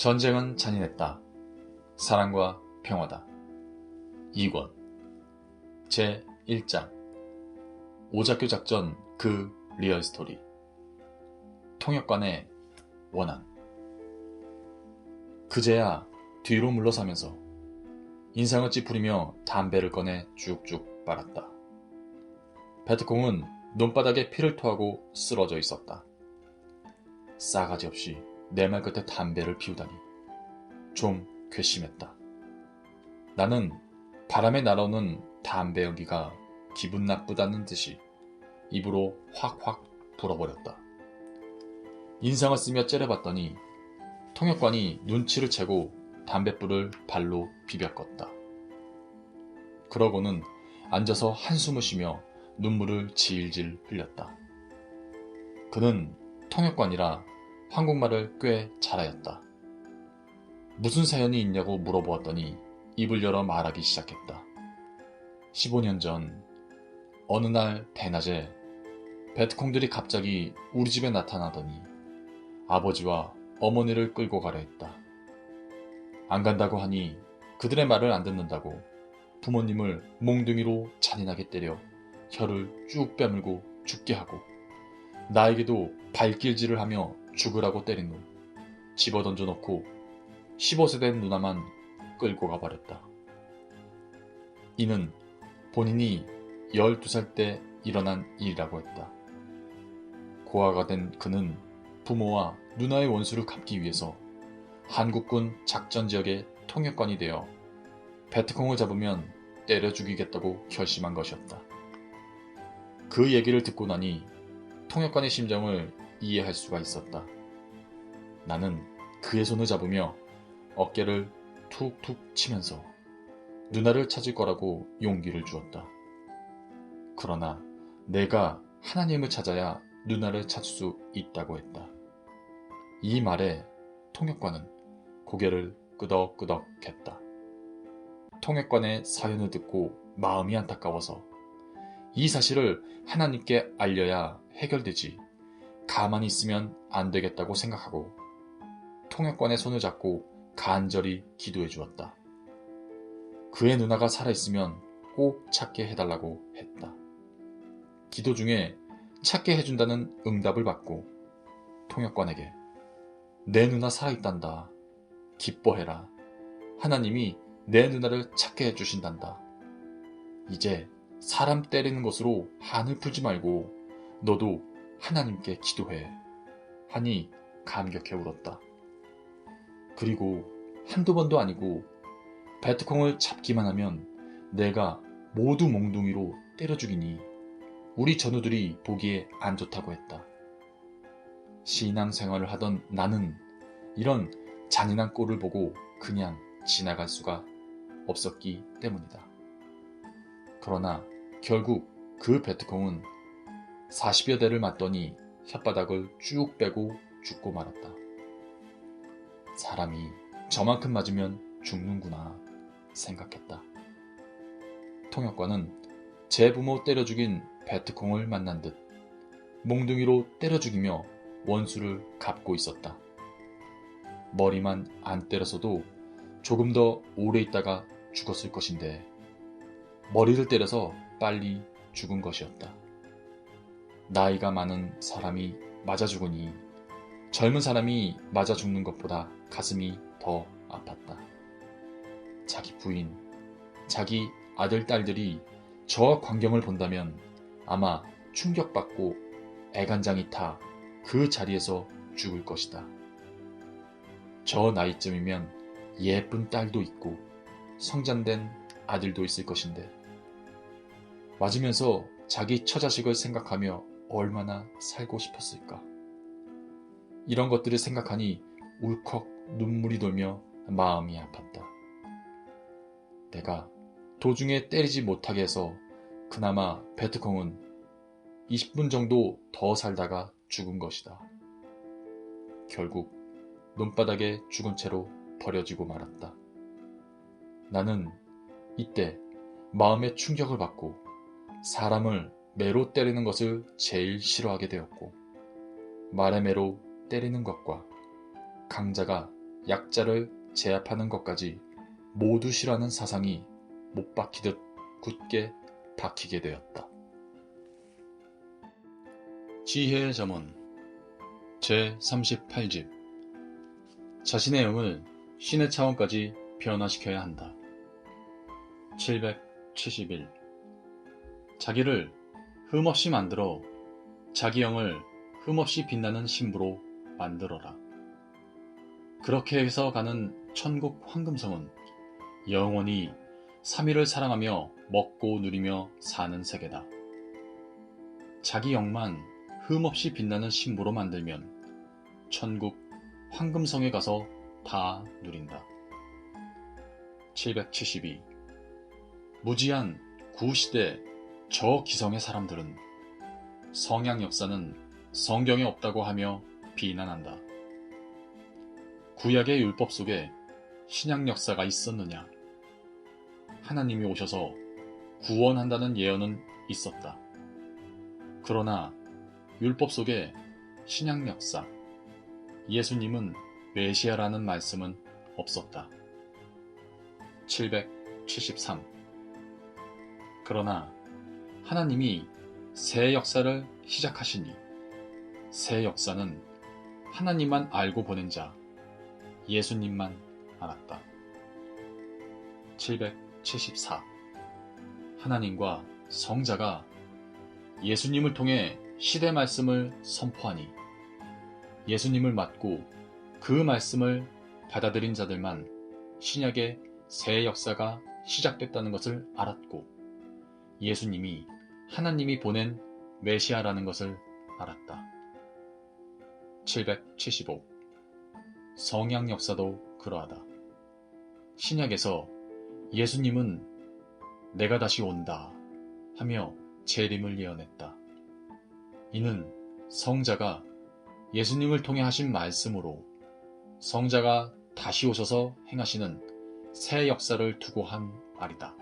전쟁은 잔인했다. 사랑과 평화다. 2권 제1장 오작교 작전 그 리얼스토리. 통역관의 원한. 그제야 뒤로 물러서면서 인상을 찌푸리며 담배를 꺼내 쭉쭉 빨았다. 베트콩은 눈바닥에 피를 토하고 쓰러져 있었다. 싸가지 없이 내 말 끝에 담배를 피우다니 좀 괘씸했다. 나는 바람에 날아오는 담배 연기가 기분 나쁘다는 듯이 입으로 확확 불어버렸다. 인상을 쓰며 째려봤더니 통역관이 눈치를 채고 담뱃불을 발로 비벼껐다. 그러고는 앉아서 한숨을 쉬며 눈물을 질질 흘렸다. 그는 통역관이라 한국말을 꽤 잘하였다. 무슨 사연이 있냐고 물어보았더니 입을 열어 말하기 시작했다. 15년 전 어느 날 대낮에 베트콩들이 갑자기 우리 집에 나타나더니 아버지와 어머니를 끌고 가려 했다. 안 간다고 하니 그들의 말을 안 듣는다고 부모님을 몽둥이로 잔인하게 때려 혀를 쭉 빼물고 죽게 하고 나에게도 발길질을 하며 죽으라고 때린 후 집어던져 놓고 15세 된 누나만 끌고 가버렸다. 이는 본인이 12살 때 일어난 일이라고 했다. 고아가 된 그는 부모와 누나의 원수를 갚기 위해서 한국군 작전지역의 통역관이 되어 베트콩을 잡으면 때려 죽이겠다고 결심한 것이었다. 그 얘기를 듣고 나니 통역관의 심정을 이해할 수가 있었다. 나는 그의 손을 잡으며 어깨를 툭툭 치면서 누나를 찾을 거라고 용기를 주었다. 그러나 내가 하나님을 찾아야 누나를 찾을 수 있다고 했다. 이 말에 통역관은 고개를 끄덕끄덕 했다. 통역관의 사연을 듣고 마음이 안타까워서 이 사실을 하나님께 알려야 해결되지 가만히 있으면 안 되겠다고 생각하고 통역관의 손을 잡고 간절히 기도해 주었다. 그의 누나가 살아있으면 꼭 찾게 해달라고 했다. 기도 중에 찾게 해준다는 응답을 받고 통역관에게 내 누나 살아있단다. 기뻐해라. 하나님이 내 누나를 찾게 해주신단다. 이제 사람 때리는 것으로 한을 풀지 말고 너도 하나님께 기도해. 하니 감격해 울었다. 그리고 한두 번도 아니고 베트콩을 잡기만 하면 내가 모두 몽둥이로 때려 죽이니 우리 전우들이 보기에 안 좋다고 했다. 신앙생활을 하던 나는 이런 잔인한 꼴을 보고 그냥 지나갈 수가 없었기 때문이다. 그러나 결국 그 베트콩은 40여 대를 맞더니 혓바닥을 쭉 빼고 죽고 말았다. 사람이 저만큼 맞으면 죽는구나 생각했다. 통역관은 제 부모 때려 죽인 베트콩을 만난 듯 몽둥이로 때려 죽이며 원수를 갚고 있었다. 머리만 안 때려서도 조금 더 오래 있다가 죽었을 것인데 머리를 때려서 빨리 죽은 것이었다. 나이가 많은 사람이 맞아 죽으니 젊은 사람이 맞아 죽는 것보다 가슴이 더 아팠다. 자기 부인, 자기 아들, 딸들이 저 광경을 본다면 아마 충격받고 애간장이 타 그 자리에서 죽을 것이다. 저 나이쯤이면 예쁜 딸도 있고 성장된 아들도 있을 것인데 맞으면서 자기 처자식을 생각하며 얼마나 살고 싶었을까. 이런 것들을 생각하니 울컥 눈물이 돌며 마음이 아팠다. 내가 도중에 때리지 못하게 해서 그나마 베트콩은 20분 정도 더 살다가 죽은 것이다. 결국 눈바닥에 죽은 채로 버려지고 말았다. 나는 이때 마음의 충격을 받고 사람을 매로 때리는 것을 제일 싫어하게 되었고 말의 매로 때리는 것과 강자가 약자를 제압하는 것까지 모두 싫어하는 사상이 못 박히듯 굳게 박히게 되었다. 지혜의 점원 제38집 자신의 영을 신의 차원까지 변화시켜야 한다. 771 자기를 흠없이 만들어 자기 영을 흠없이 빛나는 신부로 만들어라. 그렇게 해서 가는 천국 황금성은 영원히 삼위를 사랑하며 먹고 누리며 사는 세계다. 자기 영만 흠없이 빛나는 신부로 만들면 천국 황금성에 가서 다 누린다. 772 무지한 구시대 저기성의 사람들은 성약 역사는 성경에 없다고 하며 비난한다. 구약의 율법 속에 신약 역사가 있었느냐? 하나님이 오셔서 구원한다는 예언은 있었다. 그러나 율법 속에 신약 역사, 예수님은 메시아라는 말씀은 없었다. 773 그러나 하나님이 새 역사를 시작하시니 새 역사는 하나님만 알고 보낸 자, 예수님만 알았다. 774 하나님과 성자가 예수님을 통해 시대 말씀을 선포하니 예수님을 맡고 그 말씀을 받아들인 자들만 신약의 새 역사가 시작됐다는 것을 알았고 예수님이 하나님이 보낸 메시아라는 것을 알았다. 775 성약 역사도 그러하다. 신약에서 예수님은 내가 다시 온다 하며 재림을 예언했다. 이는 성자가 예수님을 통해 하신 말씀으로 성자가 다시 오셔서 행하시는 새 역사를 두고 한 말이다.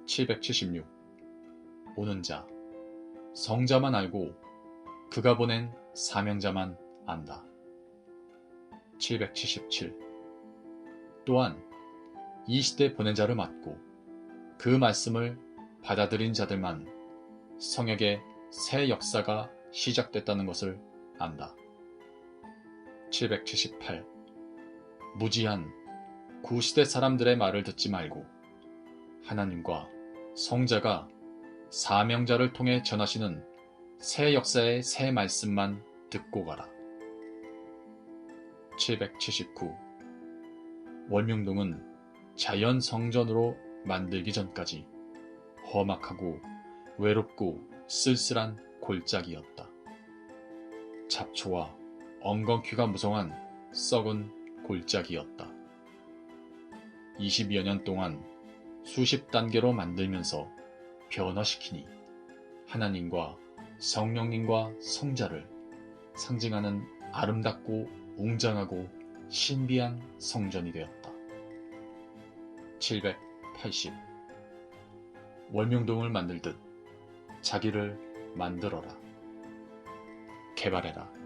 776 오는 자 성자만 알고 그가 보낸 사명자만 안다. 777 또한 이 시대 보낸 자를 맡고 그 말씀을 받아들인 자들만 성역의 새 역사가 시작됐다는 것을 안다. 778 무지한 구시대 사람들의 말을 듣지 말고 하나님과 성자가 사명자를 통해 전하시는 새 역사의 새 말씀만 듣고 가라. 779 월명동은 자연 성전으로 만들기 전까지 험악하고 외롭고 쓸쓸한 골짜기였다. 잡초와 엉겅퀴가 무성한 썩은 골짜기였다. 20여 년 동안 수십 단계로 만들면서 변화시키니 하나님과 성령님과 성자를 상징하는 아름답고 웅장하고 신비한 성전이 되었다. 780 월명동을 만들듯 자기를 만들어라. 개발해라.